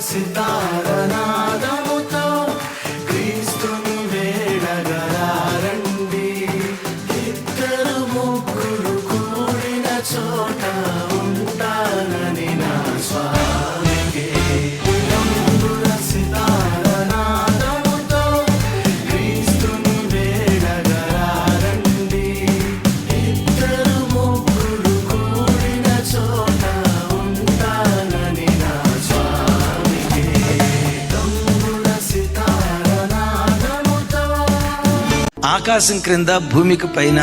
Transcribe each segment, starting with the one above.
సితారనాదముతో క్రీస్తుని వేడగలారండి. ఇద్దరు ముగ్గురు కూడిన చోట ఉంటానని నా స్వామికే. తంబుర సితారనాదముతో క్రీస్తుని వేడగలారండి. ఇద్దరు ముగ్గురు కూడిన చోట ఉంటానని నా స్వామికే. తంబుర సితారనాదముతో. ఆకాశం క్రింద భూమికి పైన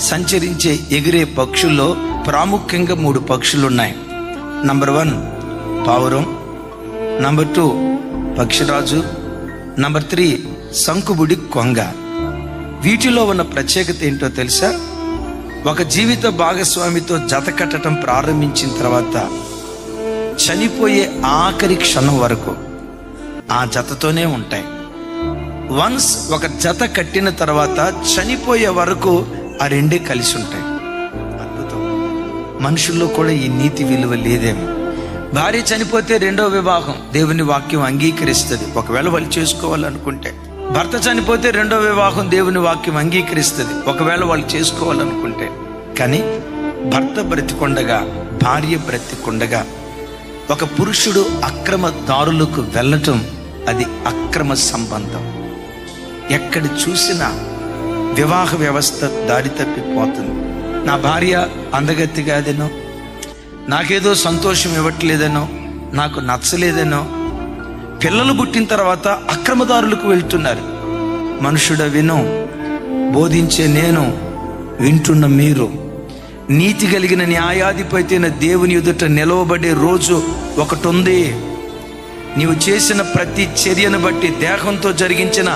సంచరించే ఎగిరే పక్షుల్లో ప్రాముఖ్యంగా 3 పక్షులున్నాయి. నంబర్ 1 పావురం, నంబర్ 2 పక్షిరాజు, నంబర్ 3 శంకుబుడి కొంగ. వీటిలో ఉన్న ప్రత్యేకత ఏంటో తెలుసా? ఒక జీవిత భాగస్వామితో జత కట్టడం ప్రారంభించిన తర్వాత చనిపోయే ఆఖరి క్షణం వరకు ఆ జతతోనే ఉంటాయి. వన్స్ ఒక జత కట్టిన తర్వాత చనిపోయే వరకు ఆ రెండే కలిసి ఉంటాయి. అద్భుతం. మనుషుల్లో కూడా ఈ నీతి విలువ లేదేమో. భార్య చనిపోతే 2వ వివాహం దేవుని వాక్యం అంగీకరిస్తుంది, ఒకవేళ వాళ్ళు చేసుకోవాలనుకుంటే. భర్త చనిపోతే 2వ వివాహం దేవుని వాక్యం అంగీకరిస్తుంది, ఒకవేళ వాళ్ళు చేసుకోవాలనుకుంటే. కానీ భర్త బ్రతికొండగా, భార్య బ్రతికొండగా ఒక పురుషుడు అక్రమ దారులకు వెళ్ళటం అది అక్రమ సంబంధం. ఎక్కడ చూసినా వివాహ వ్యవస్థ దారి తప్పిపోతుంది. నా భార్య అందగత్తి కాదనో, నాకేదో సంతోషం ఇవ్వట్లేదనో, నాకు నచ్చలేదనో పిల్లలు పుట్టిన తర్వాత అక్రమదారులకు వెళ్తున్నారు. మనుషుడ విను, బోధించే నేను, వింటున్న మీరు. నీతి కలిగిన న్యాయాధిపతి అయిన దేవుని ఎదుట నిలవబడే రోజు ఒకటి ఉంది. నీవు చేసిన ప్రతి చర్యను బట్టి, దేహంతో జరిగించిన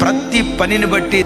ప్రతి పనిని బట్టి